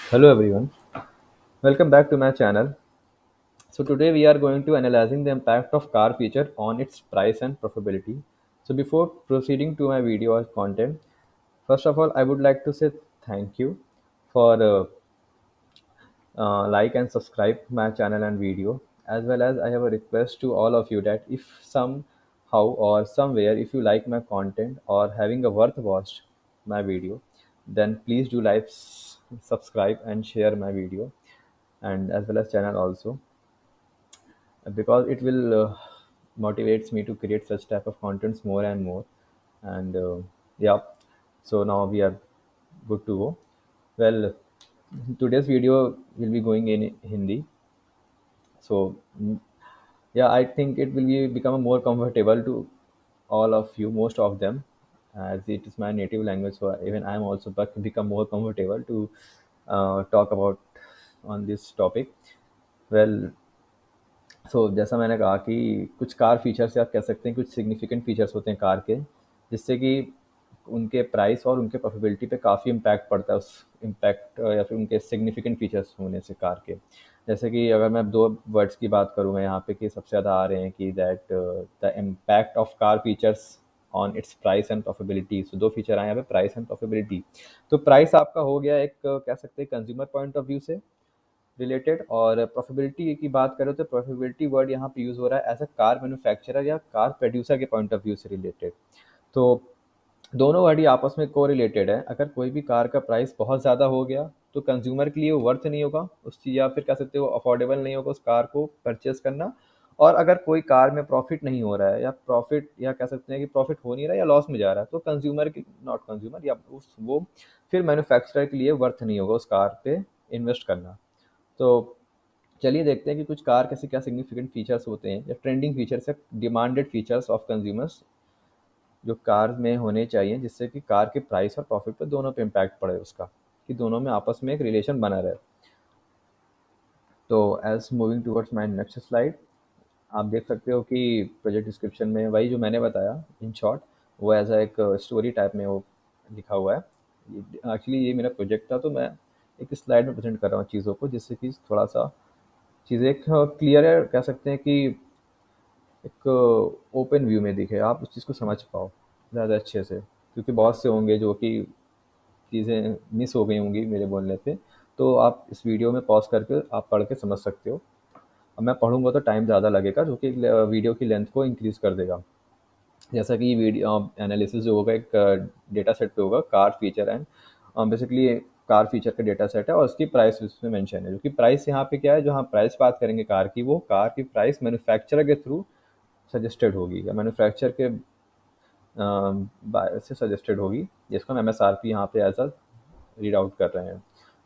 Hello everyone, welcome back to my channel. So today we are going to analyzing the impact of car feature on its price and profitability. So before proceeding to my video or content, first of all I would like to say thank you for like and subscribe my channel and video, as well as I have a request to all of you that if somehow or somewhere if you like my content or having a worth watched my video, then please do like, subscribe and share my video and as well as channel also, because it will motivates me to create such type of contents more and more. And yeah, so now we are good to go. Well, today's video will be going in Hindi. So yeah, I think it will be become more comfortable to all of you, most of them, as it is my native language. So even I am also become more comfortable to talk about on this topic. Well, सो जैसा मैंने कहा कि कुछ car features या आप कह सकते हैं कुछ सिग्निफिकेंट फीचर्स होते हैं कार के, जिससे कि उनके प्राइस और उनके प्रॉफिटेबिलिटी पे काफ़ी इम्पैक्ट पड़ता है, उस इम्पैक्ट या फिर उनके सिग्निफिकेंट फीचर्स होने से कार के। जैसे कि अगर मैं 2 वर्ड्स की बात करूँगा यहाँ पे कि सबसे ज़्यादा आ रहे हैं कि that the impact of car features on it's price and profitability. So 2 feature आए हैं यहाँ पे, प्राइस एंड प्रॉफिटेबिलिटी। तो प्राइस आपका हो गया एक कह सकते हैं कंज्यूमर पॉइंट ऑफ व्यू से रिलेटेड, और प्रॉफिटेबिलिटी की बात करें तो प्रॉफिटेबिलिटी वर्ड यहाँ पे यूज़ हो रहा है एज अ कार मैन्युफैक्चरर या कार प्रोड्यूसर के पॉइंट ऑफ व्यू से रिलेटेड। तो दोनों वर्ड ही आपस में को रिलेटेड है। अगर कोई भी कार का प्राइस बहुत ज़्यादा हो गया तो कंज्यूमर के लिए वो वर्थ नहीं होगा उस चीज़, या फिर कह सकते हो अफोर्डेबल नहीं होगा उस कार को परचेज करना। और अगर कोई कार में प्रॉफिट नहीं हो रहा है या प्रॉफिट या कह सकते हैं कि प्रॉफिट हो नहीं रहा है या लॉस में जा रहा है, तो कंज्यूमर की नॉट कंज्यूमर या उस वो फिर मैन्युफैक्चरर के लिए वर्थ नहीं होगा उस कार पे इन्वेस्ट करना। तो चलिए देखते हैं कि कुछ कार कैसे क्या सिग्निफिकेंट फीचर्स होते हैं या ट्रेंडिंग फीचर्स या डिमांडेड फीचर्स ऑफ कंज्यूमर्स जो कार में होने चाहिए, जिससे कि कार के प्राइस और प्रॉफिट पर दोनों पे इम्पैक्ट पड़े उसका, कि दोनों में आपस में एक रिलेशन बना रहे। तो as moving towards my next slide, आप देख सकते हो कि प्रोजेक्ट डिस्क्रिप्शन में वही जो मैंने बताया इन शॉर्ट, वो एज अ एक स्टोरी टाइप में वो लिखा हुआ है। एक्चुअली ये मेरा प्रोजेक्ट था, तो मैं एक स्लाइड में प्रेजेंट कर रहा हूँ चीज़ों को, जिससे कि थोड़ा सा चीज़ें एक क्लियर है, कह सकते हैं कि एक ओपन व्यू में दिखे, आप उस चीज़ को समझ पाओ ज़्यादा अच्छे से, क्योंकि बहुत से होंगे जो कि चीज़ें मिस हो गई होंगी मेरे बोलने पे। तो आप इस वीडियो में पॉज़ करके आप पढ़ के समझ सकते हो। अब मैं पढ़ूँगा तो टाइम ज़्यादा लगेगा, जो कि वीडियो की लेंथ को इंक्रीज़ कर देगा। जैसा कि वीडियो एनालिसिस जो होगा एक डेटा सेट पे होगा, car feature and basically car feature का डेटा सेट है और उसकी प्राइस उसमें मेंशन है। जो कि प्राइस यहाँ पे क्या है, जो हम प्राइस बात करेंगे कार की, वो कार की प्राइस मैन्युफैक्चरर के थ्रू सजेस्टेड होगी या मैन्युफैक्चर के से सजेस्टेड होगी, जिसको हम एमएसआरपी यहाँ पे एज अ रीड आउट कर रहे हैं।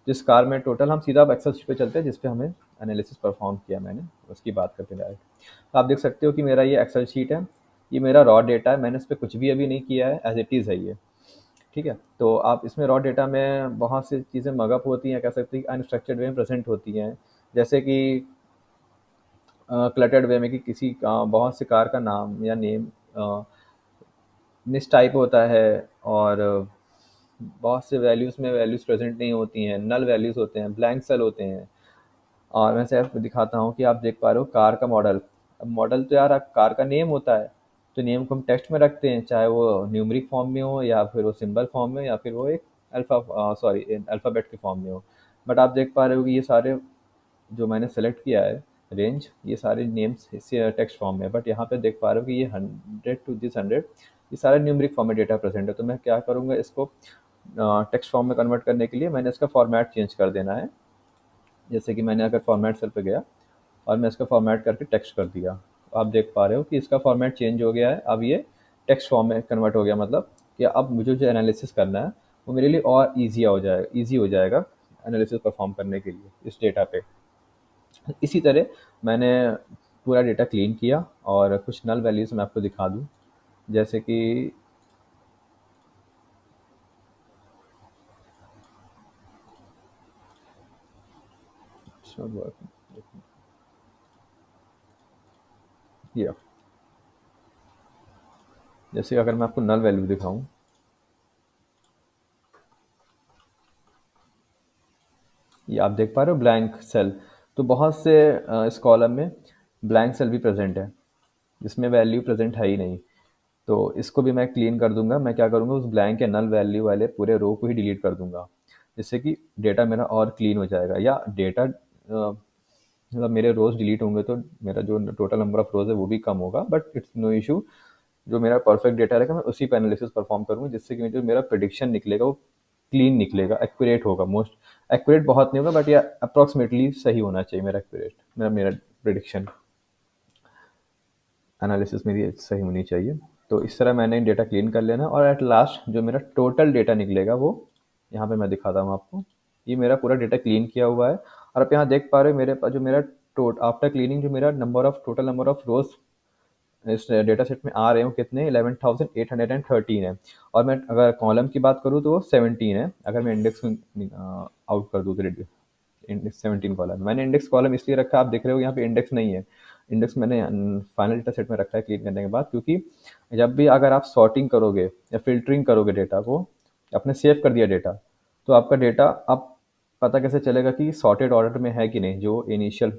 जिस कार में टोटल हम सीधा एक्सेल शीट पे चलते हैं जिस पे हमें एनालिसिस परफॉर्म किया मैंने, उसकी बात करते हैं डायरेक्ट। तो आप देख सकते हो कि मेरा ये एक्सेल शीट है, ये मेरा रॉ डेटा है, मैंने इस पे कुछ भी अभी नहीं किया है, एज इट इज़ है ये। ठीक है, तो आप इसमें रॉ डेटा में बहुत सी चीज़ें मगअप होती हैं, कह सकते हैं अनस्ट्रक्चर्ड वे में प्रेजेंट होती हैं। जैसे कि क्लटर्ड वे में कि किसी बहुत से कार का नाम या नेम मिस टाइप होता है, और बहुत से वैल्यूज़ में वैल्यूज़ प्रेजेंट नहीं होती हैं, नल वैल्यूज़ होते हैं, ब्लैंक सेल होते हैं। और मैं सिर्फ दिखाता हूँ कि आप देख पा रहे हो कार का मॉडल। अब मॉडल तो यार कार का नेम होता है, तो नेम को हम टेक्स्ट में रखते हैं, चाहे वो न्यूमरिक फॉर्म में हो या फिर वो सिंबल फॉर्म में हो या फिर वो एक अल्फ़ाबेट के फॉर्म में हो। बट आप देख पा रहे हो कि ये सारे जो मैंने सेलेक्ट किया है रेंज, ये सारे नेम्स इससे टेक्स्ट फॉर्म में है, बट यहाँ पे देख पा रहे हो कि ये 100 टू दिस 100 ये सारे न्यूमरिक फॉर्म में डेटा प्रेजेंट है। तो मैं क्या करूँगा, इसको टेक्स्ट फॉर्म में कन्वर्ट करने के लिए मैंने इसका फॉर्मेट चेंज कर देना है। जैसे कि मैंने अगर फॉर्मेट सेल पे गया और मैं इसका फॉर्मेट करके टेक्स्ट कर दिया, तो आप देख पा रहे हो कि इसका फॉर्मेट चेंज हो गया है। अब ये टेक्स्ट फॉर्म में कन्वर्ट हो गया, मतलब कि अब मुझे जो एनालिसिस करना है वो मेरे लिए और ईजी हो जाएगा एनालिसिस परफॉर्म करने के लिए इस डेटा पे। इसी तरह मैंने पूरा डेटा क्लीन किया और कुछ नल वैल्यूज़ मैं आपको दिखा दूँ, जैसे कि ये, जैसे अगर मैं आपको नल वैल्यू दिखाऊँ, ये आप देख पा रहे हो ब्लैंक सेल। तो बहुत से इस कॉलम में ब्लैंक सेल भी प्रेजेंट है जिसमें वैल्यू प्रेजेंट है ही नहीं। तो इसको भी मैं क्लीन कर दूंगा। मैं क्या करूंगा, उस ब्लैंक या नल वैल्यू वाले पूरे रो को ही डिलीट कर दूंगा, जिससे कि डेटा मेरा और क्लीन हो जाएगा। या डेटा मतलब मेरे रोज डिलीट होंगे तो मेरा जो टोटल नंबर ऑफ रोज है वो भी कम होगा, बट इट्स नो इशू। जो मेरा परफेक्ट डेटा रहेगा मैं उसी पे एनालिसिस परफॉर्म करूंगा, जिससे कि जो मेरा प्रिडिक्शन निकलेगा वो क्लीन निकलेगा, एक्यूरेट होगा। मोस्ट एक्यूरेट बहुत नहीं होगा, बट या अप्रॉक्सीमेटली सही होना चाहिए मेरा एक्यूरेट, मेरा मेरा प्रिडिक्शन एनालिसिस मेरी सही होनी चाहिए। तो इस तरह मैंने डेटा क्लीन कर लेना, और एट लास्ट जो मेरा टोटल डेटा निकलेगा वो यहाँ पे मैं दिखाता हूँ आपको। ये मेरा पूरा डेटा क्लीन किया हुआ है, और आप यहाँ देख पा रहे हो मेरे पास जो मेरा आफ्टर क्लीनिंग जो मेरा टोटल नंबर ऑफ रोज इस डेटा सेट में आ रहे हो कितने, 11,813 है। और मैं अगर कॉलम की बात करूँ तो वो 17 है। अगर मैं इंडेक्स आउट कर दूँ तो इंडेक्स 17 कॉलम। मैंने इंडेक्स कॉलम इसलिए रखा, आप देख रहे हो यहाँ पे इंडेक्स नहीं है। इंडेक्स मैंने फाइनल डेटा सेट में रखा है क्लीन करने के बाद, क्योंकि जब भी अगर आप सॉर्टिंग करोगे या फिल्टरिंग करोगे डेटा को, आपने सेव कर दिया डेटा, तो आपका डेटा आप पता कैसे चलेगा कि सॉर्टेड ऑर्डर में है कि नहीं, जो इनिशियल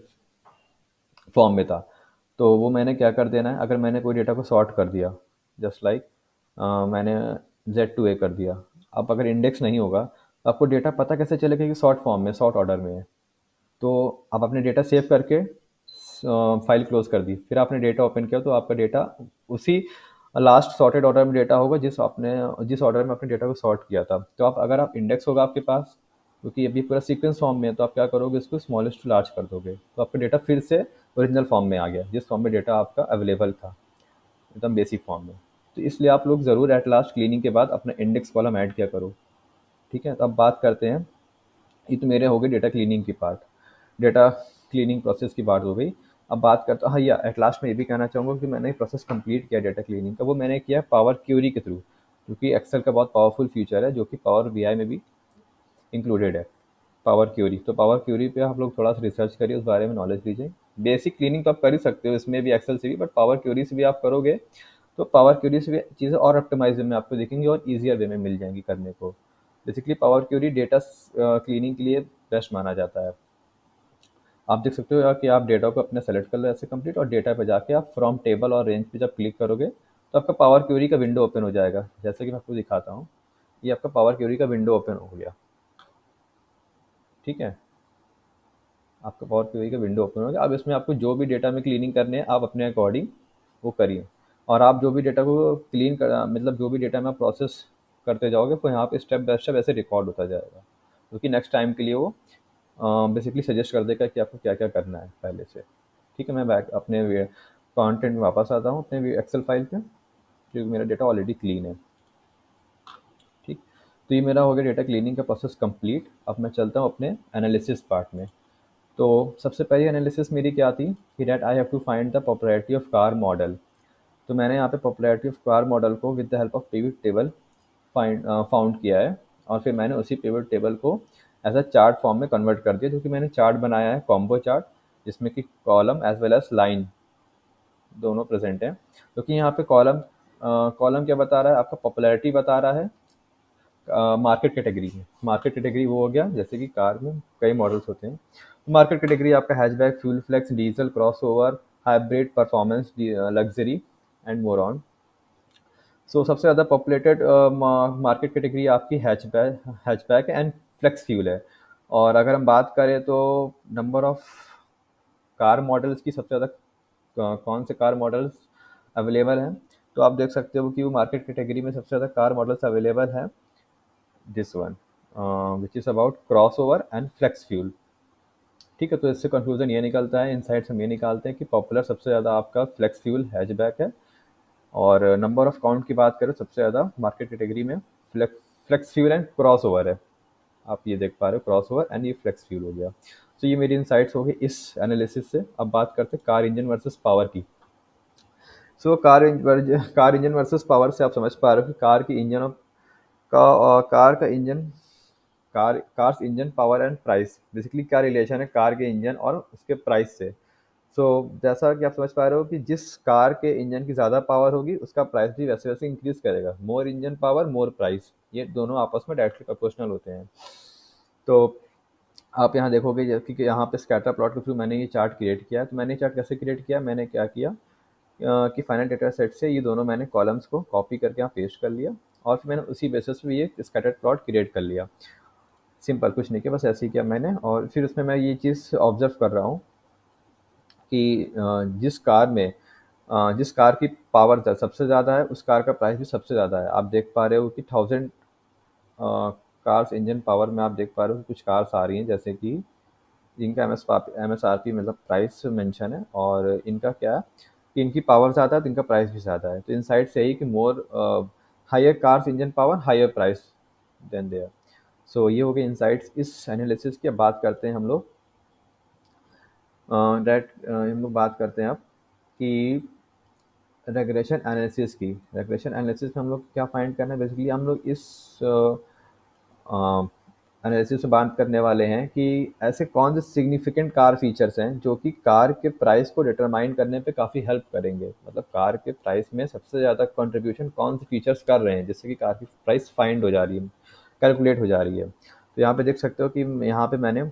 फॉर्म में था। तो वो मैंने क्या कर देना है, अगर मैंने कोई डेटा को सॉर्ट कर दिया, जस्ट लाइक मैंने Z to A कर दिया। अब अगर इंडेक्स नहीं होगा तो आपको डेटा पता कैसे चलेगा कि शॉर्ट फॉर्म में, शॉर्ट ऑर्डर में है। तो आप अपने डेटा सेव करके फाइल क्लोज कर दी, फिर आपने डेटा ओपन किया तो आपका डेटा उसी लास्ट सॉर्टेड ऑर्डर में डेटा होगा जिस ऑर्डर में अपने डेटा को सॉर्ट किया था। तो आप अगर आप इंडेक्स होगा आपके पास, क्योंकि अभी पूरा सीक्वेंस फॉर्म में है, तो आप क्या करोगे, इसको स्मॉलेस्ट टू लार्ज कर दोगे, तो आपका डेटा फिर से ओरिजिनल फॉर्म में आ गया, जिस फॉर्म में डेटा आपका अवेलेबल था, एकदम बेसिक फॉर्म में। तो इसलिए आप लोग ज़रूर एट लास्ट क्लीनिंग के बाद अपना इंडेक्स कॉलम ऐड किया करो। ठीक है, तो अब बात करते हैं। ये तो मेरे हो गए डेटा क्लीनिंग की पार्ट, डेटा क्लीनिंग प्रोसेस की बात हो गई। अब बात करता हूँ, हाँ, या एट लास्ट में ये भी कहना चाहूँगा कि मैंने प्रोसेस कंप्लीट किया डेटा क्लीनिंग का, वो मैंने किया पावर क्यूरी के थ्रू, क्योंकि एक्सेल का बहुत पावरफुल फीचर है जो कि पावर बीआई में भी इंक्लूडेड है, पावर क्यूरी। तो पावर क्यूरी पे आप लोग थोड़ा सा रिसर्च करिए, उस बारे में नॉलेज लीजिए। बेसिक क्लीनिंग तो आप कर ही सकते हो इसमें भी, एक्सेल से भी, बट पावर क्यूरी से भी आप करोगे तो पावर क्यूरी से भी चीज़ें और ऑप्टिमाइज में आपको दिखेंगी और ईजियर वे में मिल जाएंगी करने को। Basically power query data cleaning के लिए बेस्ट माना जाता है। आप देख सकते हो कि आप डेटा को अपने सेलेक्ट कर लो ऐसे कंप्लीट, और डेटा पे जाके आप फ्रॉम टेबल और रेंज पे जब क्लिक करोगे तो आपका पावर क्यूरी का विंडो ओपन हो जाएगा। जैसे कि मैं आपको दिखाता हूँ, ये आपका पावर क्यूरी का विंडो ओपन हो गया। ठीक है, आपका पावर क्वेरी का विंडो ओपन हो गया। अब इसमें आपको जो भी डेटा में क्लीनिंग करने हैं आप अपने अकॉर्डिंग वो करिए। और आप जो भी डेटा को क्लीन कर, मतलब जो भी डेटा में आप प्रोसेस करते जाओगे तो यहाँ पे स्टेप बाय स्टेप ऐसे रिकॉर्ड होता जाएगा, क्योंकि नेक्स्ट टाइम के लिए वो बेसिकली सजेस्ट कर देगा कि आपको क्या क्या करना है पहले से। ठीक है, मैं बैक अपने कंटेंट में वापस आता हूँ, अपने एक्सेल फाइल पे, क्योंकि मेरा डेटा ऑलरेडी क्लीन है। ठीक, तो ये मेरा हो गया डेटा क्लीनिंग का प्रोसेस कंप्लीट। अब मैं चलता हूँ अपने एनालिसिस पार्ट में। तो सबसे पहली एनालिसिस मेरी क्या थी कि that I have to find the popularity of car model. तो मैंने यहाँ पे पॉपुलैरिटी ऑफ कार मॉडल को with the help of pivot table found किया है, और फिर मैंने उसी पिवट टेबल को एज अ चार्ट फॉर्म में कन्वर्ट कर दिया, जो कि मैंने चार्ट बनाया है कॉम्बो चार्ट, जिसमें कि column as well as line दोनों प्रेजेंट हैं। क्योंकि यहाँ पे कॉलम क्या बता रहा है, आपका पॉपुलैरिटी बता रहा है मार्केट कैटेगरी में। मार्केट कैटेगरी वो हो गया, जैसे कि कार में कई मॉडल्स होते हैं। मार्केट कैटेगरी आपका hatchback, fuel flex, diesel, crossover, hybrid, performance, luxury and more on. So सबसे ज़्यादा पॉपुलेटेड मार्केट कैटेगरी आपकी हैचबैक एंड फ्लेक्स फ्यूल है। और अगर हम बात करें तो नंबर ऑफ कार मॉडल्स की सबसे ज़्यादा कौन से कार मॉडल्स अवेलेबल हैं, तो आप देख सकते हो कि वो मार्केट कैटेगरी में सबसे ज़्यादा कार मॉडल्स अवेलेबल हैं, this one which is about crossover and flex fuel. ठीक है, तो इससे कंक्लूजन ये निकलता है, इनसाइट्स हम ये निकालते हैं कि पॉपुलर सबसे ज़्यादा आपका फ्लेक्स फ्यूल हैचबैक है। और नंबर ऑफ काउंट की बात करें सबसे ज़्यादा मार्केट कैटेगरी में flex fuel and crossover है। आप ये देख पा रहे हो, क्रॉस ओवर एंड ये फ्लेक्स फ्यूल हो गया। तो ये मेरी इनसाइट्स हो गई इस एनालिसिस से। अब बात करते हैं कार इंजन वर्सेस पावर की। So car engine versus power से आप समझ पा रहे हो कि कार का engine, cars engine power and price, basically क्या रिलेशन है कार के इंजन और उसके प्राइस से। सो जैसा कि आप समझ पा रहे हो कि जिस कार के इंजन की ज़्यादा पावर होगी उसका प्राइस भी वैसे वैसे इंक्रीज करेगा। मोर इंजन पावर मोर प्राइस, ये दोनों आपस में डायरेक्टली प्रोपोर्शनल होते हैं। तो आप यहाँ देखोगे जैसे कि यहाँ पे स्कैटर प्लॉट के थ्रू मैंने ये चार्ट क्रिएट किया है। तो मैंने ये चार्ट कैसे क्रिएट किया, मैंने क्या किया कि फाइनल डेटा सेट से ये दोनों मैंने कॉलम्स को कॉपी करके यहाँ पेस्ट कर लिया, और फिर मैंने उसी बेसिस पे ये स्कैटर प्लॉट क्रिएट कर लिया। सिंपल, कुछ नहीं किया, बस ऐसे ही किया मैंने। और फिर उसमें मैं ये चीज़ ऑब्जर्व कर रहा हूँ कि जिस कार की पावर सबसे ज़्यादा है, उस कार का प्राइस भी सबसे ज़्यादा है। आप देख पा रहे हो कि 1000 कार्स इंजन पावर में आप देख पा रहे हो कि कुछ कार्स आ रही हैं, जैसे कि जिनका एमएसआरपी मतलब प्राइस मेंशन है, और इनका क्या है कि इनकी पावर ज़्यादा है तो इनका प्राइस भी ज़्यादा है। तो इनसाइड से यही कि more higher cars engine power higher price then there. So ये हो गए इनसाइट्स इस एनालिसिस की। अब बात करते हैं हम लोग हम लोग बात करते हैं अब कि रेग्रेशन एनालिसिस की। रेग्रेशन एनालिसिस में हम लोग क्या फाइंड करना है, बेसिकली हम लोग इस एनालिसिस से बात करने वाले हैं कि ऐसे कौन से सिग्निफिकेंट कार फीचर्स हैं जो कि कार के प्राइस को डिटरमाइन करने पे काफ़ी हेल्प करेंगे। मतलब कार के प्राइस में सबसे ज़्यादा कंट्रीब्यूशन कौन से फीचर्स कर रहे हैं जिससे कि कार की प्राइस फाइंड हो जा रही है, कैलकुलेट हो जा रही है। तो यहाँ पे देख सकते हो कि यहाँ पे मैंने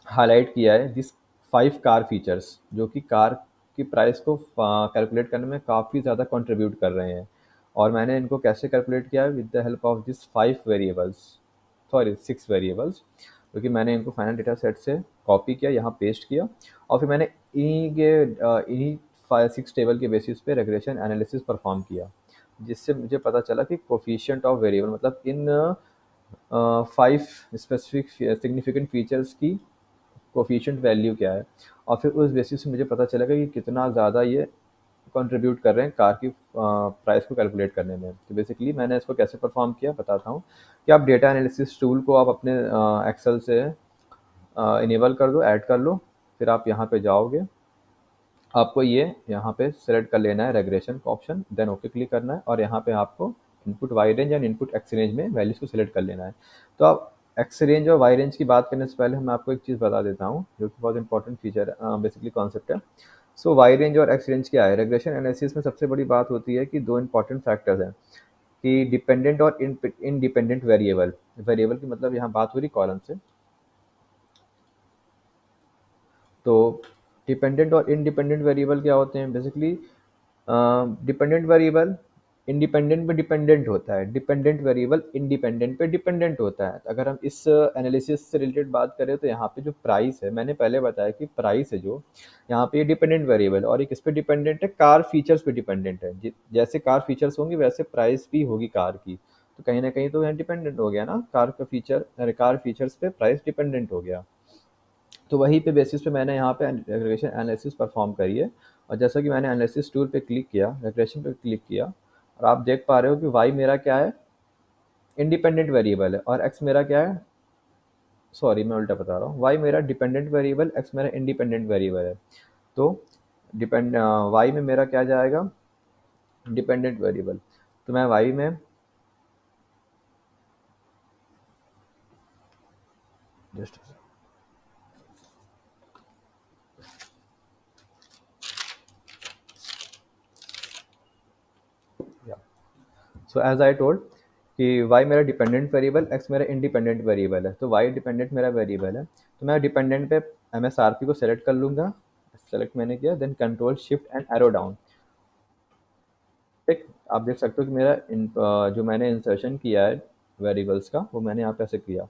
हाईलाइट किया है दिस 5 कार फीचर्स जो कि कार की प्राइस को कैलकुलेट करने में काफ़ी ज़्यादा कंट्रीब्यूट कर रहे हैं। और मैंने इनको कैसे कैलकुलेट किया है, with the help of this 5 variables, sorry 6 variables, क्योंकि मैंने इनको फाइनल डेटा सेट से कॉपी किया, यहाँ पेस्ट किया, और फिर मैंने इन्हीं 6 टेबल के बेसिस पे रेग्रेशन एनालिसिस परफॉर्म किया, जिससे मुझे पता चला कि कोफिशिएंट ऑफ वेरिएबल मतलब इन 5 स्पेसिफिक सिग्निफिकेंट फीचर्स की कोफिशिएंट वैल्यू क्या है। और फिर उस बेसिस से मुझे पता चलेगा कि कितना ज़्यादा ये कंट्रीब्यूट कर रहे हैं कार की प्राइस को कैलकुलेट करने में। तो बेसिकली मैंने इसको कैसे परफॉर्म किया बताता हूँ कि आप डेटा एनालिसिस टूल को आप अपने एक्सेल से इनेबल कर दो, ऐड कर लो। फिर आप यहाँ पे जाओगे, आपको ये यहाँ पे सेलेक्ट कर लेना है रेग्रेशन का ऑप्शन, देन ओके क्लिक करना है, और यहाँ पे आपको input Y range and input X range में वैल्यूज को सिलेक्ट कर लेना है। तो आप एक्स रेंज और वाई रेंज की बात करने से पहले मैं आपको एक चीज़ बता देता हूँ जो कि बहुत इंपॉर्टेंट फीचर है, बेसिकली कॉन्सेप्ट है। सो वाई रेंज और एक्स रेंज क्या है, रेग्रेशन एनालिसिस में सबसे बड़ी बात होती है कि दो इंपॉर्टेंट फैक्टर्स हैं कि डिपेंडेंट और इनडिपेंडेंट वेरिएबल। वेरिएबल की मतलब यहाँ बात हो रही कॉलम से। तो डिपेंडेंट और इंडिपेंडेंट वेरिएबल क्या होते हैं, बेसिकली डिपेंडेंट वेरिएबल इंडिपेंडेंट पे डिपेंडेंट होता है, डिपेंडेंट वेरिएबल इंडिपेंडेंट पे डिपेंडेंट होता है। अगर हम इस एनालिसिस से रिलेटेड बात करें तो यहाँ पे जो प्राइस है, मैंने पहले बताया कि प्राइस है जो यहाँ पे डिपेंडेंट वेरिएबल, और ये किस पे डिपेंडेंट है, कार फीचर्स पे डिपेंडेंट है। जैसे कार फीचर्स होंगे वैसे प्राइस भी होगी कार की। तो कहीं ना कहीं तो यहाँ डिपेंडेंट हो गया ना, कार का फीचर, कार फीचर्स पे प्राइस डिपेंडेंट हो गया। तो वहीं पे बेसिस पे मैंने यहाँ पे रेग्रेशन एनालिसिस परफॉर्म करी है। और जैसा कि मैंने एनालिसिस टूल पे क्लिक किया, रेग्रेशन पे क्लिक किया, और आप देख पा रहे हो कि वाई मेरा क्या है, इंडिपेंडेंट वेरिएबल है, और एक्स मेरा क्या है, सॉरी मैं उल्टा बता रहा हूँ, वाई मेरा डिपेंडेंट वेरिएबल, एक्स मेरा इंडिपेंडेंट वेरिएबल है। तो वाई में मेरा क्या जाएगा, डिपेंडेंट वेरिएबल। तो मैं वाई में just so as I told कि वाई मेरा डिपेंडेंट वेरिएबल, एक्स मेरा इंडिपेंडेंट वेरिएबल है। तो वाई डिपेंडेंट मेरा वेरिएबल है, तो मैं डिपेंडेंट पे एमएसआरपी को सेलेक्ट कर लूँगा। सेलेक्ट मैंने किया, then control shift and arrow down. ठीक, आप देख सकते हो कि मेरा जो मैंने इंसर्शन किया है वेरिएबल्स का, वो मैंने यहाँ पे ऐसे किया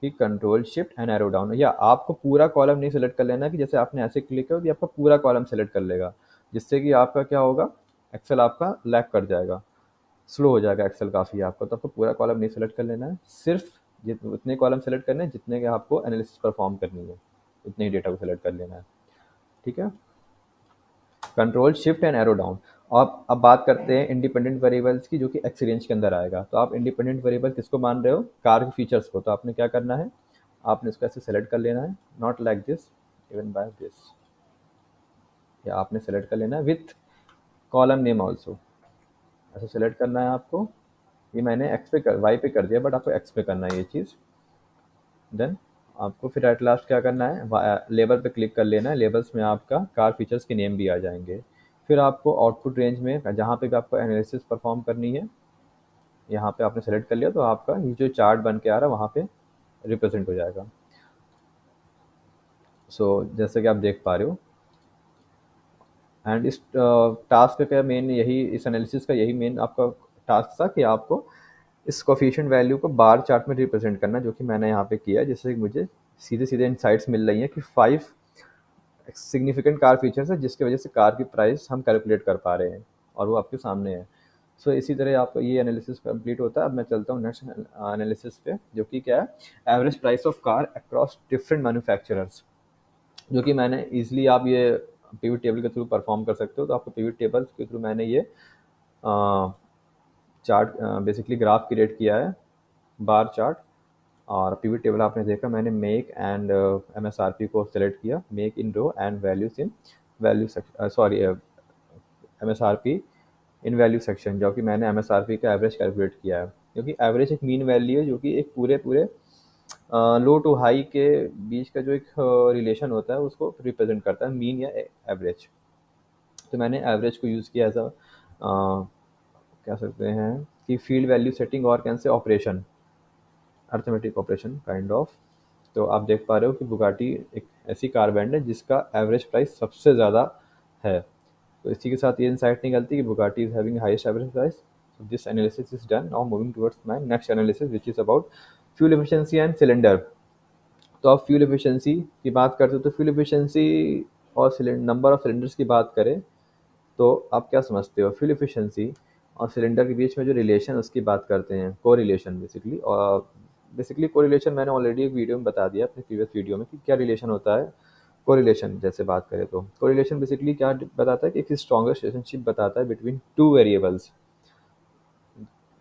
कि control shift and arrow down. या आपको पूरा कॉलम नहीं सेलेक्ट कर लेना कि जैसे आपने ऐसे क्लिक किया तो ये आपका पूरा कॉलम सेलेक्ट कर लेगा, जिससे कि आपका क्या होगा, एक्सेल आपका लैग कर जाएगा, स्लो हो जाएगा एक्सेल काफ़ी आपको। तो आपको पूरा कॉलम नहीं सेलेक्ट कर लेना है, सिर्फ उतने कॉलम सेलेक्ट करने हैं जितने के आपको एनालिसिस परफॉर्म करनी है, उतने ही डेटा को सेलेक्ट कर लेना है। ठीक है, control shift and arrow down. अब बात करते हैं इंडिपेंडेंट वेरिएबल्स की, जो कि एक्स रेंज के अंदर आएगा। तो आप इंडिपेंडेंट वेरिएबल किसको मान रहे हो, कार के फीचर्स को। तो आपने क्या करना है, आपने इसको ऐसे सेलेक्ट कर लेना है, not like this, even by this, या आपने सेलेक्ट कर लेना है विथ कॉलम नेम ऑल्सो, ऐसे सेलेक्ट करना है आपको। ये मैंने एक्स पे कर, वाई पे कर दिया, बट आपको एक्स पे करना है ये चीज़। देन आपको फिर एट लास्ट क्या करना है, लेबल पे क्लिक कर लेना है। लेबल्स में आपका कार फीचर्स के नेम भी आ जाएंगे। फिर आपको आउटपुट रेंज में जहाँ पे भी आपको एनालिसिस परफॉर्म करनी है, यहाँ पे आपने सेलेक्ट कर लिया, तो आपका ये जो चार्ट बन के आ रहा है वहाँ पे रिप्रेजेंट हो जाएगा। सो जैसे कि आप देख पा रहे हो, एंड इस टास्क का मेन यही, इस एनालिसिस का यही मेन आपका टास्क था कि आपको इस कोफिशिएंट वैल्यू को बार चार्ट में रिप्रेजेंट करना, जो कि मैंने यहाँ पे किया है, जिससे कि मुझे सीधे सीधे इनसाइट्स मिल रही हैं कि 5 सिग्निफिकेंट कार फीचर्स है जिसकी वजह से कार की प्राइस हम कैलकुलेट कर पा रहे हैं, और वो आपके सामने है। सो इसी तरह आपका ये एनालिसिस कंप्लीट होता है। अब मैं चलता हूँ नेक्स्ट एनालिसिस पे, जो कि क्या है, average price of car across different manufacturers, जो कि मैंने ईजिली, आप ये पिवट टेबल के थ्रू परफॉर्म कर सकते हो। तो आपको पिवट टेबल के थ्रू मैंने ये चार्ट बेसिकली ग्राफ क्रिएट किया है, बार चार्ट। और पिवट टेबल आपने देखा, मैंने मेक एंड एमएसआरपी को सेलेक्ट किया, make in row and values in value sorry MSRP in value section, जो कि मैंने एमएसआरपी का एवरेज कैलकुलेट किया है, क्योंकि एवरेज एक मीन वैल्यू है जो कि एक पूरे पूरे लो टू हाई के बीच का जो एक रिलेशन होता है उसको रिप्रेजेंट करता है, मीन या एवरेज। तो मैंने एवरेज को यूज़ किया एज अ कह सकते हैं कि फील्ड वैल्यू सेटिंग और can say operation, arithmetic operation kind of. तो आप देख पा रहे हो कि बुगाटी एक ऐसी कार ब्रांड है जिसका एवरेज प्राइस सबसे ज़्यादा है। तो इसी के साथ ये इंसाइट निकलती है कि Bugatti is having highest average price. So this analysis is done. Now moving towards my next analysis which is about fuel efficiency and cylinder. तो आप फ्यूल एफिशिएंसी की बात करते हो, तो फ्यूल एफिशिएंसी और नंबर ऑफ सिलेंडर्स की बात करें, तो आप क्या समझते हो फ्यूल एफिशिएंसी और सिलेंडर के बीच में जो रिलेशन उसकी बात करते हैं, कोरिलेशन बेसिकली। और बेसिकली कोरिलेशन मैंने ऑलरेडी एक वीडियो में बता दिया अपने प्रीवियस वीडियो में कि क्या रिलेशन होता है। कोरिलेशन जैसे बात करें तो कोरिलेशन बेसिकली क्या बताता है कि एक स्ट्रॉन्गेस्ट रिलेशनशिप बताता है between two variables,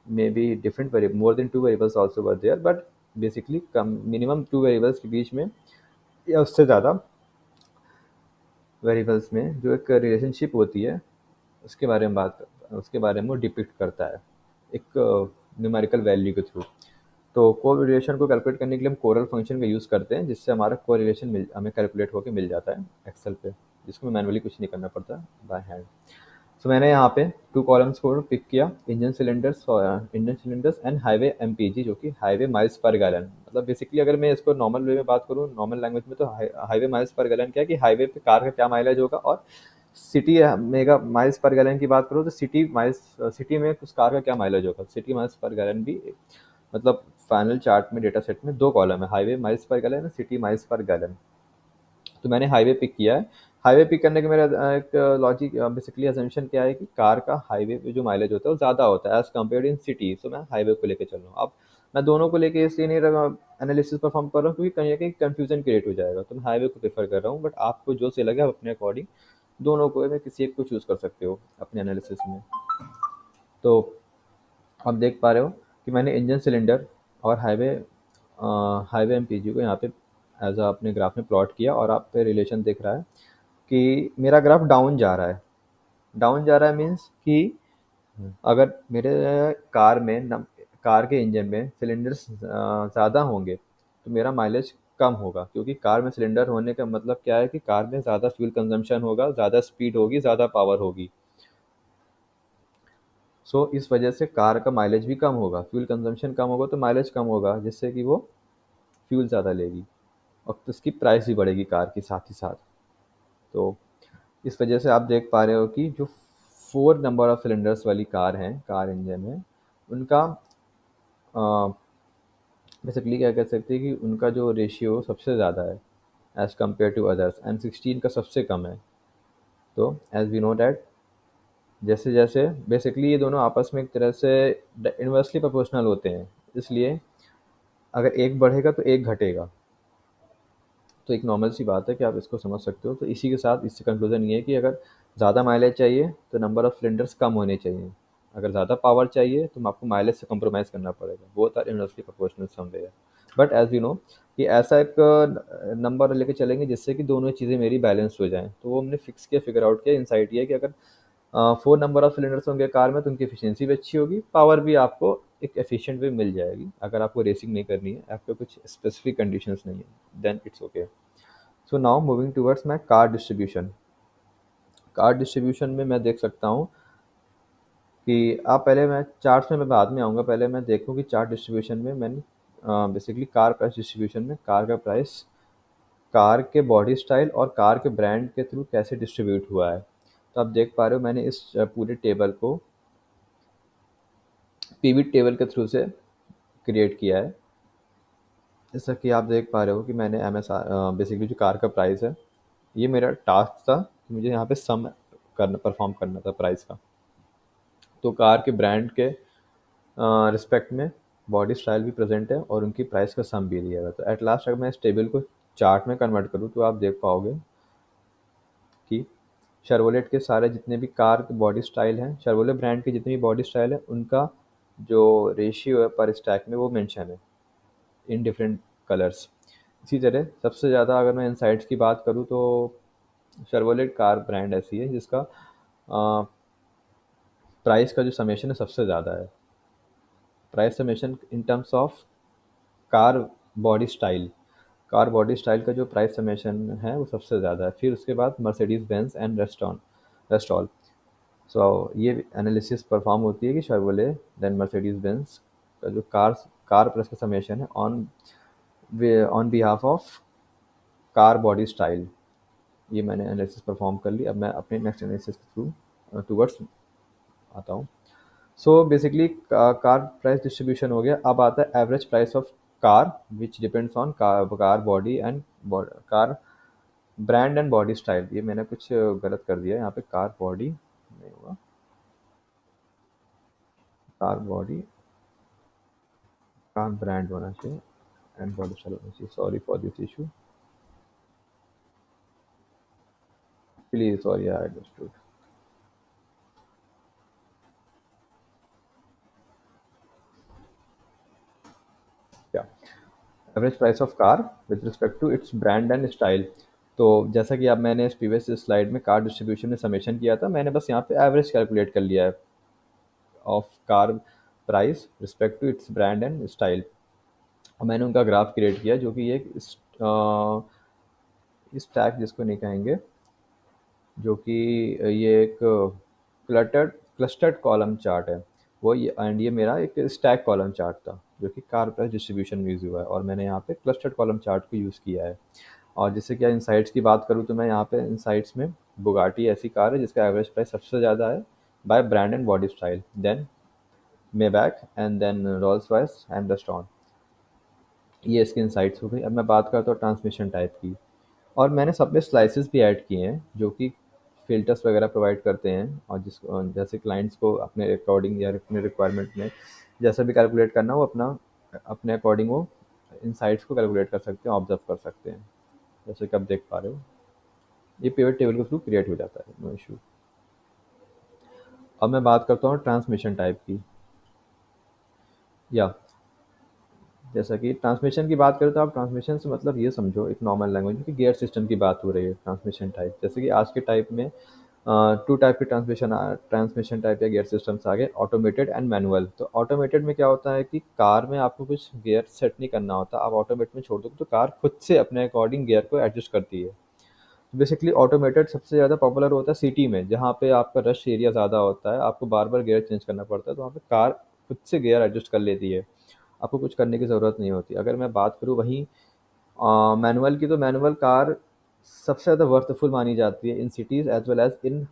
may be different variable, more than two variables also were there, but basically कम मिनिमम टू वेरिएबल्स के बीच में या उससे ज़्यादा वेरिएबल्स में जो एक रिलेशनशिप होती है उसके बारे में उसके बारे में वो डिपिक्ट करता है एक न्यूमेरिकल वैल्यू के थ्रू। तो कोरिलेशन को कैलकुलेट करने के लिए हम कोरल फंक्शन का यूज़ करते हैं, जिससे हमारा कोरिलेशन हमें कैलकुलेट होकर मिल जाता है एक्सेल पे, जिसको मैनुअली कुछ नहीं करना पड़ता बाय हैंड। सो मैंने यहाँ पे 2 कॉलम्स को पिक किया, engine cylinders and highway MPG, जो कि हाईवे माइल्स पर गैलन। मतलब बेसिकली अगर मैं इसको नॉर्मल वे में बात करूँ, नॉर्मल लैंग्वेज में, तो हाईवे माइल्स पर गैलन क्या है कि हाईवे पे कार का क्या माइलेज होगा, और city mega miles per gallon की बात करूँ तो सिटी में उस कार का क्या माइलेज होगा, सिटी माइल्स पर गैलन भी। मतलब फाइनल चार्ट में डेटा सेट में 2 कॉलम है, हाईवे माइल्स पर गैलन और सिटी माइल्स पर गैलन। तो मैंने हाईवे पिक किया है। हाईवे पिक करने का मेरा एक लॉजिक बेसिकली अजम्पशन क्या है कि कार का हाईवे पे जो माइलेज होता है वो ज़्यादा होता है एज़ कम्पेयर्ड इन सिटी। सो मैं हाईवे को लेके चल रहा हूँ। अब मैं दोनों को लेके इसलिए नहीं रहा एनालिसिस परफॉर्म कर रहा हूँ क्योंकि कहीं ना कहीं कन्फ्यूजन क्रिएट हो जाएगा, तो मैं हाईवे को प्रेफर कर रहा हूँ। बट आपको जो सही लगे आप अपने अकॉर्डिंग दोनों को में किसी एक को चूज़ कर सकते हो अपने एनालिसिस में। तो आप देख पा रहे हो कि मैंने इंजन सिलेंडर और हाईवे एमपीजी को यहाँ पे एज अ अपने ग्राफ में प्लॉट किया, और आप पे रिलेशन दिख रहा है कि मेरा ग्राफ डाउन जा रहा है। डाउन जा रहा है मीन्स कि अगर मेरे कार में कार के इंजन में सिलेंडर्स ज़्यादा होंगे तो मेरा माइलेज कम होगा, क्योंकि कार में सिलेंडर होने का मतलब क्या है कि कार में ज़्यादा फ्यूल कंजम्पशन होगा, ज़्यादा स्पीड होगी, ज़्यादा पावर होगी। सो इस वजह से कार का माइलेज भी कम होगा, फ्यूल कंजम्पशन कम होगा तो माइलेज कम होगा, जिससे कि वो फ्यूल ज़्यादा लेगी और तो उसकी प्राइस भी बढ़ेगी कार की साथ ही साथ। तो इस वजह से आप देख पा रहे हो कि जो 4 नंबर ऑफ सिलेंडर्स वाली कार हैं, कार इंजन है, उनका बेसिकली क्या कह सकते हैं कि उनका जो रेशियो सबसे ज़्यादा है as compared to others, and 16 का सबसे कम है। तो एज़ वी नो दैट जैसे जैसे बेसिकली ये दोनों आपस में एक तरह से इन्वर्सली प्रोपोर्शनल होते हैं, इसलिए अगर एक बढ़ेगा तो एक घटेगा। तो एक नॉर्मल सी बात है कि आप इसको समझ सकते हो। तो इसी के साथ इससे कंक्लूजन ये है कि अगर ज़्यादा माइलेज चाहिए तो नंबर ऑफ़ सिलेंडर्स कम होने चाहिए। अगर ज़्यादा पावर चाहिए तो आपको माइलेज से कॉम्प्रोमाइज़ करना पड़ेगा। Both are inversely proportional somewhere. But as you know कि ऐसा एक नंबर लेके चलेंगे जिससे कि दोनों चीज़ें मेरी बैलेंस हो जाएँ। तो वो हमने फिक्स किया, फिगर आउट किया। इनसाइट ये है कि अगर 4 नंबर ऑफ़ सिलेंडर्स होंगे कार में तो उनकी एफिशिएंसी भी अच्छी होगी, पावर भी आपको एक एफिशिएंट वे मिल जाएगी। अगर आपको रेसिंग नहीं करनी है, आपको कुछ स्पेसिफिक कंडीशंस नहीं है, then it's okay. So now moving towards my car distribution. Car distribution में मैं देख सकता हूँ कि आप पहले, मैं चार्ट्स में मैं बाद में आऊँगा, पहले मैं देखूँ कि चार्ट डिस्ट्रीब्यूशन में मैंने बेसिकली कार प्राइस डिस्ट्रीब्यूशन में कार का प्राइस कार के बॉडी स्टाइल और कार के ब्रांड के थ्रू कैसे डिस्ट्रीब्यूट हुआ है। तो आप देख पा रहे हो मैंने इस पूरे टेबल को पिवट टेबल के थ्रू से क्रिएट किया है। जैसा कि आप देख पा रहे हो कि मैंने बेसिकली जो कार का प्राइस है, ये मेरा टास्क था कि मुझे यहाँ पे सम करना परफॉर्म करना था प्राइस का। तो कार के ब्रांड के रिस्पेक्ट में बॉडी स्टाइल भी प्रेजेंट है और उनकी प्राइस का सम भी दिया हुआ है। तो एट लास्ट अगर मैं इस टेबल को चार्ट में कन्वर्ट करूँ तो आप देख पाओगे कि शेवरलेट के सारे जितने भी कार के बॉडी स्टाइल हैं, शेवरलेट ब्रांड की जितनी भी बॉडी स्टाइल है, उनका जो रेशियो है पर स्टैक में वो मेंशन है इन डिफरेंट कलर्स। इसी तरह सबसे ज़्यादा अगर मैं इनसाइट्स की बात करूँ तो शेवरलेट कार ब्रांड ऐसी है जिसका प्राइस का जो समेशन है सबसे ज़्यादा है। Price summation in terms of car body style, car body style का जो प्राइस समेशन है वो सबसे ज़्यादा है। फिर उसके बाद मर्सिडीज बेंज एंड रेस्टॉल। सो ये एनालिसिस परफॉर्म होती है कि शेवरले देन मर्सिडीज बेंज का जो कार प्राइस का समेशन है on behalf of car body style. ये मैंने एनालिसिस परफॉर्म कर ली। अब मैं अपने नेक्स्ट एनालिसिस के थ्रू टूवर्ड्स आता हूँ। So basically car price distribution हो गया। अब आता है average price of car which depends on car body and car brand and body style. ये मैंने कुछ गलत कर दिया है यहाँ पे, कार बॉडी नहीं होगा, कार बॉडी, कार ब्रांड होना चाहिए एंड बॉडी स्टाइल होना चाहिए। Sorry for this issue, please sorry I understood. क्या average price of car with respect to its brand and style. तो जैसा कि अब मैंने इस प्रीवियस स्लाइड में कार डिस्ट्रीब्यूशन में समेशन किया था, मैंने बस यहाँ पे एवरेज कैलकुलेट कर लिया है of car price respect to its brand and style. मैंने उनका ग्राफ क्रिएट किया जो कि एक स्टैक जिसको नहीं कहेंगे, जो कि ये एक क्लस्टर्ड कॉलम चार्ट है वो। ये एंड ये मेरा एक स्टैक कॉलम चार्ट था जो कि कार प्राइस डिस्ट्रीब्यूशन में यूज़ हुआ है और मैंने यहाँ पे क्लस्टर्ड कॉलम चार्ट को यूज़ किया है। और जैसे कि इंसाइट्स की बात करूँ तो मैं यहाँ पे इंसाइट्स में बुगाटी ऐसी कार है जिसका एवरेज प्राइस सबसे ज़्यादा है by brand and body style, then Maybach and then Rolls Royce and Reston. ये इसकी इंसाइट्स हो गई। अब मैं बात करता हूँ ट्रांसमिशन टाइप की। और मैंने सब में स्लाइसेस भी ऐड किए हैं जो कि फ़िल्टर्स वगैरह प्रोवाइड करते हैं और जैसे क्लाइंट्स को अपने अकॉर्डिंग या अपने रिक्वायरमेंट में जैसा भी कैलकुलेट करना हो अपना अपने अकॉर्डिंग वो इनसाइट्स को कैलकुलेट कर सकते हैं, ऑब्जर्व कर सकते हैं। जैसे कि आप देख पा रहे हो ये पिवट टेबल के थ्रू क्रिएट हो जाता है, नो इशू। अब मैं बात करता हूँ ट्रांसमिशन टाइप की। या जैसा कि ट्रांसमिशन की बात करें तो आप ट्रांसमिशन से मतलब ये समझो एक नॉर्मल लैंग्वेज में कि गियर सिस्टम की बात हो रही है। ट्रांसमिशन टाइप जैसे कि आज के टाइप में टू टाइप के ट्रांसमिशन टाइप या गियर सिस्टम्स आ गए, ऑटोमेटेड एंड मैनुअल। तो ऑटोमेटेड में क्या होता है कि कार में आपको कुछ गियर सेट नहीं करना होता, आप ऑटोमेट में छोड़ दो तो कार खुद से अपने अकॉर्डिंग गियर को एडजस्ट करती है। बेसिकली ऑटोमेटेड सबसे ज़्यादा पॉपुलर होता है सिटी में जहाँ पे आपका रश एरिया ज़्यादा होता है, आपको बार बार गियर चेंज करना पड़ता है, तो वहाँ पे कार खुद से गियर एडजस्ट कर लेती है, आपको कुछ करने की ज़रूरत नहीं होती। अगर मैं बात करूँ वहीं मैनुअल की, तो मैनुअल कार सबसे ज़्यादा वर्थफुल मानी जाती है in cities as well as in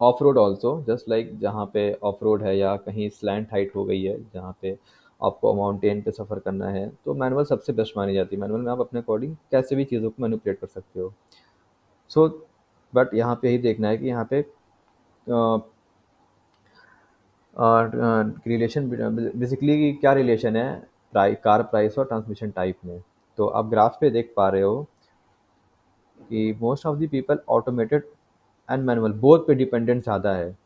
off road also. Just like जहाँ पे ऑफ रोड है या कहीं स्लैंट हाइट हो गई है जहाँ पे आपको माउंटेन पे सफ़र करना है, तो मैनुअल सबसे बेस्ट मानी जाती है। मैनुअल में आप अपने अकॉर्डिंग कैसे भी चीज़ों को मैनिपुलेट कर सकते हो। सो बट यहाँ पे यही देखना है कि यहाँ पे रिलेशन बेसिकली क्या रिलेशन है कार प्राइस और ट्रांसमिशन टाइप में। तो आप ग्राफ पे देख पा रहे हो कि most of the people automated and manual both पे डिपेंडेंट ज़्यादा है।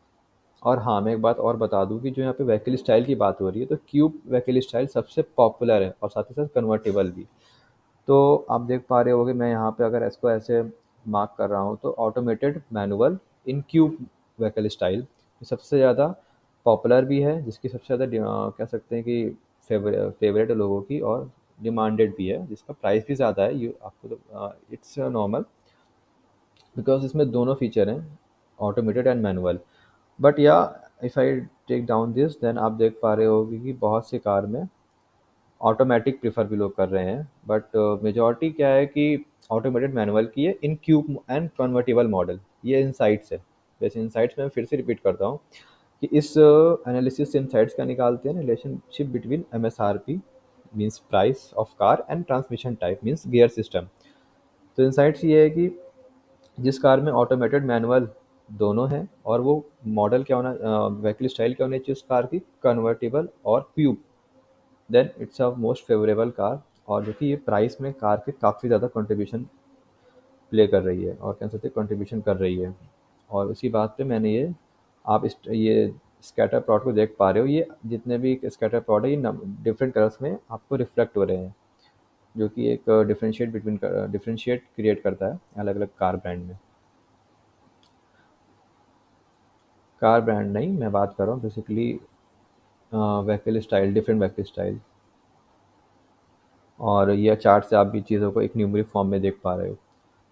और हाँ, मैं एक बात और बता दूँ कि जो यहाँ पे व्हीकल स्टाइल की बात हो रही है तो क्यूब व्हीकल स्टाइल सबसे पॉपुलर है और साथ ही साथ कन्वर्टेबल भी। तो आप देख पा रहे होगे मैं यहाँ पे अगर इसको ऐसे मार्क कर रहा हूँ तो ऑटोमेटेड मैनुअल इन क्यूब व्हीकल स्टाइल सबसे ज़्यादा पॉपुलर भी है, जिसकी सबसे ज़्यादा कह सकते हैं कि फेवरेट है लोगों की और डिमांडेड भी है, जिसका प्राइस भी ज़्यादा है। यू आपको तो इट्स नॉर्मल बिकॉज इसमें दोनों फीचर हैं, ऑटोमेटेड एंड मैनुअल। बट या if I take down this then आप देख पा रहे होगे कि बहुत सी कार में ऑटोमेटिक प्रेफर भी लोग कर रहे हैं। बट मेजॉरिटी क्या है कि ऑटोमेटेड मैनुअल की है इन क्यूब एंड कन्वर्टेबल मॉडल। ये इनसाइट्स है। वैसे इनसाइट्स में मैं फिर से रिपीट करता हूँ कि इस एनालिसिस से इनसाइट्स क्या निकालते हैं, relationship between MSRP means price of car and transmission type means gear system. तो इनसाइट्स ये है कि जिस कार में ऑटोमेटेड मैनुअल दोनों हैं और वो मॉडल क्या होना, व्हीकल स्टाइल क्या होनी चाहिए उस कार की, कन्वर्टेबल और cube, then it's a most favourable car. और जो कि ये प्राइस में कार के काफ़ी ज़्यादा कंट्रीब्यूशन प्ले कर रही है और कह सकते हैं कंट्रीब्यूशन कर रही है। और उसी बात पे मैंने ये, आप ये स्कैटर प्लॉट को देख पा रहे हो, ये जितने भी स्कैटर प्लॉट है ये डिफरेंट कलर्स में आपको रिफ्लेक्ट हो रहे हैं, जो कि एक डिफरेंशिएट क्रिएट करता है अलग अलग कार ब्रांड में। कार ब्रांड नहीं, मैं बात कर रहा हूँ basically vehicle style, different vehicle style. और यह चार्ट से आप भी चीज़ों को एक न्यूमेरिक फॉर्म में देख पा रहे हो।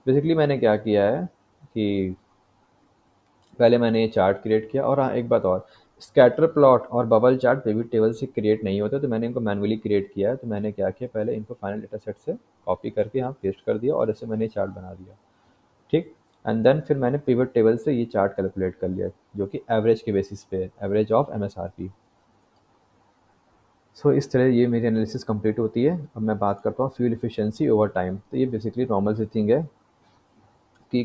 बेसिकली मैंने क्या किया है कि पहले मैंने ये चार्ट क्रिएट किया, और हाँ एक बात और, स्कैटर प्लॉट और बबल चार्ट पिवट टेबल से क्रिएट नहीं होते, तो मैंने इनको मैनुअली क्रिएट किया है। तो मैंने क्या किया, पहले इनको फाइनल डेटा सेट से कॉपी करके यहाँ पेस्ट कर दिया और ऐसे मैंने चार्ट बना दिया। ठीक। एंड देन फिर मैंने पिवट टेबल से ये चार्ट कैलकुलेट कर लिया, जो कि एवरेज के बेसिस पे है, एवरेज ऑफ एमएसआरपी। सो इस तरह ये मेरी एनालिसिस कंप्लीट होती है। अब मैं बात करता हूँ फ्यूल एफिशिएंसी ओवर टाइम। तो ये बेसिकली नॉर्मल सी थिंग है कि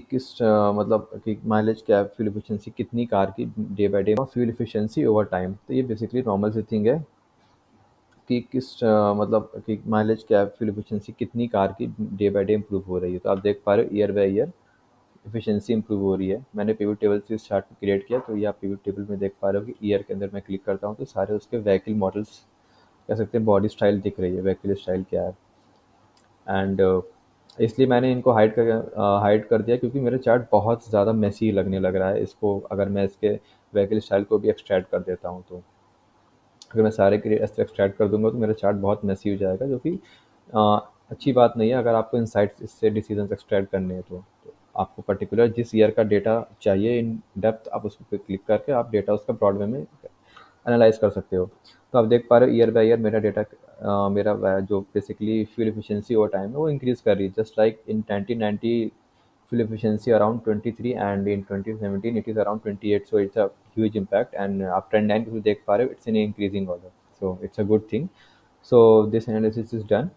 मतलब कि माइलेज क्या है, फ्यूल एफिशिएंसी कितनी कार की day by day, fuel efficiency over time. तो ये बेसिकली नॉर्मल सी थिंग है कि मतलब कि माइलेज क्या है, फ्यूल एफिशिएंसी कितनी कार की डे बाय डे इंप्रूव हो रही है। तो आप देख पा रहे हो year by year efficiency improve हो रही है। मैंने पिवट टेबल से इस चार्ट को क्रिएट किया, तो ये आप पिवट टेबल में देख पा रहे हो कि ईयर के अंदर मैं क्लिक करता हूँ तो सारे उसके व्हीकल मॉडल्स, कह सकते हैं बॉडी स्टाइल दिख रही है, व्हीकल स्टाइल क्या है। एंड इसलिए मैंने इनको हाइड कर दिया, क्योंकि मेरा चार्ट बहुत ज़्यादा मेसी लगने लग रहा है। इसको अगर मैं इसके व्हीकल स्टाइल को भी एक्सट्रैक्ट कर देता हूँ, तो अगर मैं सारे के ऐसे एक्सट्रैक्ट कर दूंगा तो मेरा चार्ट बहुत मेसी हो जाएगा, जो कि अ, अच्छी बात नहीं है। अगर आपको इंसाइट्स इससे डिसीजन एक्सट्रैक्ट करने हैं तो आपको पर्टिकुलर जिस ईयर का डेटा चाहिए इन डेप्थ, आप उस पर क्लिक करके आप डेटा उसका ब्रॉड वे में एनालाइज कर सकते हो। तो आप देख पा रहे हो ईयर बाय ईयर मेरा डेटा, जो basically fuel efficiency over time है वो इंक्रीज कर रही है। Just like in 1990 fuel efficiency around 23 and in 2017 it is around 28, so it's a huge impact, and आप trend line को भी देख पा रहे हो, it's in increasing order, so it's a good thing. So this analysis is done.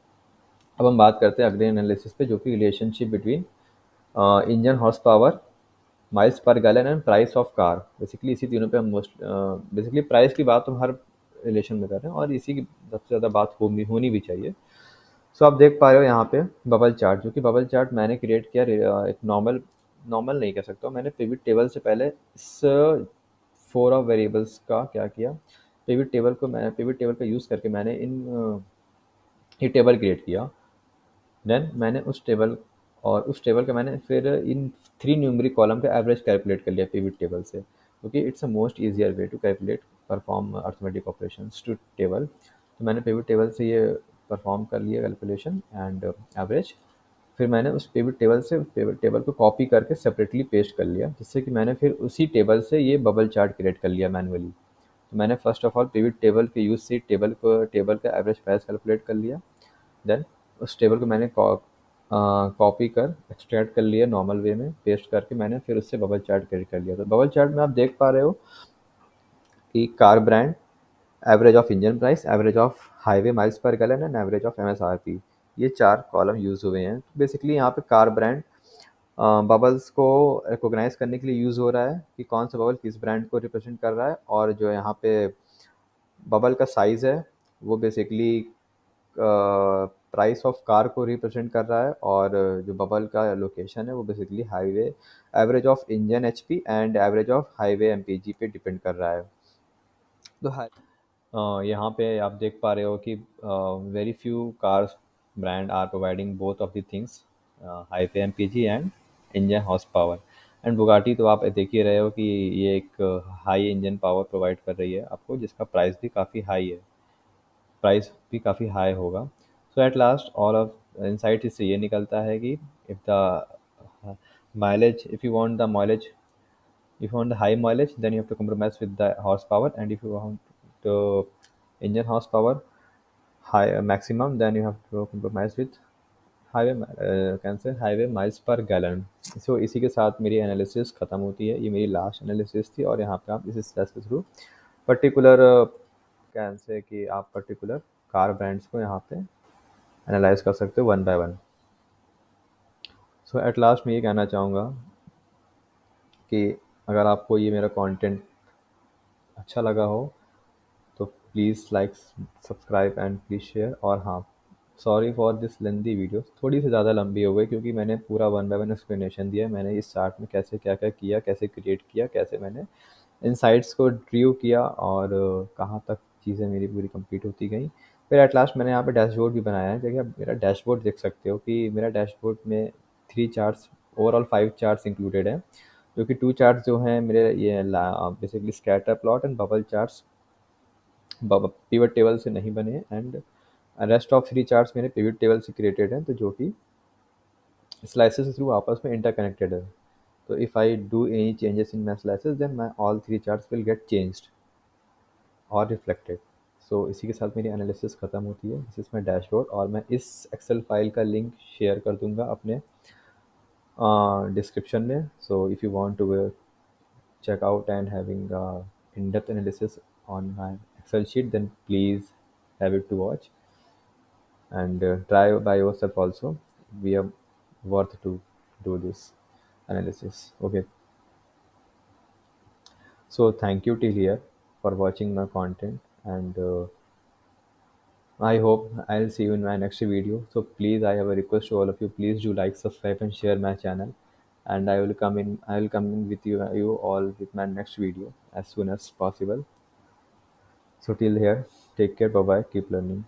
अब हम बात करते हैं अगले एनालिसिस पे, जो कि relationship between engine horse power, miles per gallon and price of car. Basically इसी तीनों पे हम मोस्ट, बेसिकली प्राइस की बात हम हर रिलेशन में कर रहे हैं और इसी की सबसे ज़्यादा बात होनी भी चाहिए। सो आप देख पा रहे हो यहाँ पे बबल चार्ट, जो कि बबल चार्ट मैंने क्रिएट किया एक नॉर्मल, नॉर्मल नहीं कह सकता हूँ, मैंने पिवट टेबल से पहले इस फोर ऑफ वेरिएबल्स का क्या किया, पिवट टेबल का यूज़ करके मैंने ये टेबल क्रिएट किया। देन मैंने उस टेबल का मैंने फिर इन थ्री न्यूमरिक कॉलम का एवरेज कैलकुलेट कर लिया पिवट टेबल से, क्योंकि it's a most easier way to calculate perform arithmetic operations to table. तो मैंने पिवट टेबल से ये परफॉर्म कर लिया कैलकुलेशन एंड एवरेज। फिर मैंने उस पिवट टेबल से पिवट टेबल को कॉपी करके सेपरेटली पेस्ट कर लिया, जिससे कि मैंने फिर उसी टेबल से ये बबल चार्ट क्रिएट कर लिया मैनुअली। तो मैंने first of all pivot table के यूज़ से टेबल का एवरेज प्राइस कैलकुलेट कर लिया। देन उस टेबल को मैंने कॉपी कर एक्सट्रैक्ट कर लिया नॉर्मल वे में, पेस्ट करके मैंने फिर उससे बबल चार्ट क्रिएट कर लिया। तो बबल चार्ट में आप देख पा रहे हो कि car brand, average of engine price, average of highway miles per gallon and average of MSRP, ये चार कॉलम यूज़ हुए हैं। तो बेसिकली यहाँ पे कार ब्रांड बबल्स को रिकॉग्नाइज करने के लिए यूज़ हो रहा है कि कौन सा बबल किस ब्रांड को रिप्रेजेंट कर रहा है, और जो यहाँ पे बबल का साइज़ है वो बेसिकली प्राइस ऑफ कार को रिप्रेजेंट कर रहा है, और जो बबल का लोकेशन है वो basically highway, average of engine HP and average of highway MPG पे डिपेंड कर रहा है। तो यहाँ पे आप देख पा रहे हो कि very few cars brand are providing both of the things, highway MPG and engine horsepower. And Bugatti तो आप देख ही रहे हो कि ये एक हाई इंजन पावर प्रोवाइड कर रही है आपको, जिसका प्राइस भी काफ़ी हाई है, प्राइस भी काफ़ी हाई होगा। So at last all of insight इससे ये निकलता है कि if the mileage, if you want the high mileage, then you have to compromise with the horsepower, and if you want to engine horsepower high maximum, then you have to compromise with highway कैन से highway miles per gallon. So इसी के साथ मेरी analysis ख़त्म होती है। ये मेरी लास्ट एनालिसिस थी और यहाँ पे आप इस स्टेज के थ्रू पर्टिकुलर कैन से कि आप पर्टिकुलर कार ब्रांड्स को यहाँ पे एनालाइज कर सकते हो one by one. So at last मैं ये कहना चाहूँगा कि अगर आपको ये मेरा कंटेंट अच्छा लगा हो तो please like, subscribe and please share. और हाँ, sorry for this lengthy video, थोड़ी सी ज़्यादा लंबी हो गई क्योंकि मैंने पूरा वन बाय वन एक्सप्लेनेशन दिया। मैंने इस चार्ट में कैसे क्या क्या किया, कैसे क्रिएट किया, कैसे मैंने इनसाइट्स को ड्रीव किया और कहाँ तक चीज़ें मेरी पूरी कंप्लीट होती गई। फिर एट लास्ट मैंने यहाँ पे डैशबोर्ड भी बनाया है। देखिए, आप मेरा डैशबोर्ड देख सकते हो कि मेरा डैशबोर्ड में 3 चार्ट्स, ओवरऑल 5 चार्ट्स इंक्लूडेड हैं, जो कि 2 चार्ट्स जो हैं मेरे ये basically scatter plot and bubble charts pivot table से नहीं बने हैं, एंड रेस्ट ऑफ 3 चार्ट्स मेरे पिवट टेबल से क्रिएटेड हैं, तो जो कि स्लाइसेस के थ्रू आपस में इंटरकनेक्टेड है। तो if I do any changes in my slices then my all 3 charts will get changed और रिफ्लेक्टेड। सो इसी के साथ मेरी एनालिसिस ख़त्म होती है। दिस इज़ माय डैशबोर्ड और मैं इस एक्सेल फाइल का लिंक शेयर कर दूंगा अपने डिस्क्रिप्शन में। So if you want to check out and having in-depth analysis on my Excel sheet, then please have it to watch and try by yourself also. We are worth to do this analysis. Okay, so thank you till here for watching my content, and I hope I'll see you in my next video. So please, I have a request to all of you. Please do like, subscribe, and share my channel. And I will come in. I will come in with you all with my next video as soon as possible. So till here, take care. Bye bye. Keep learning.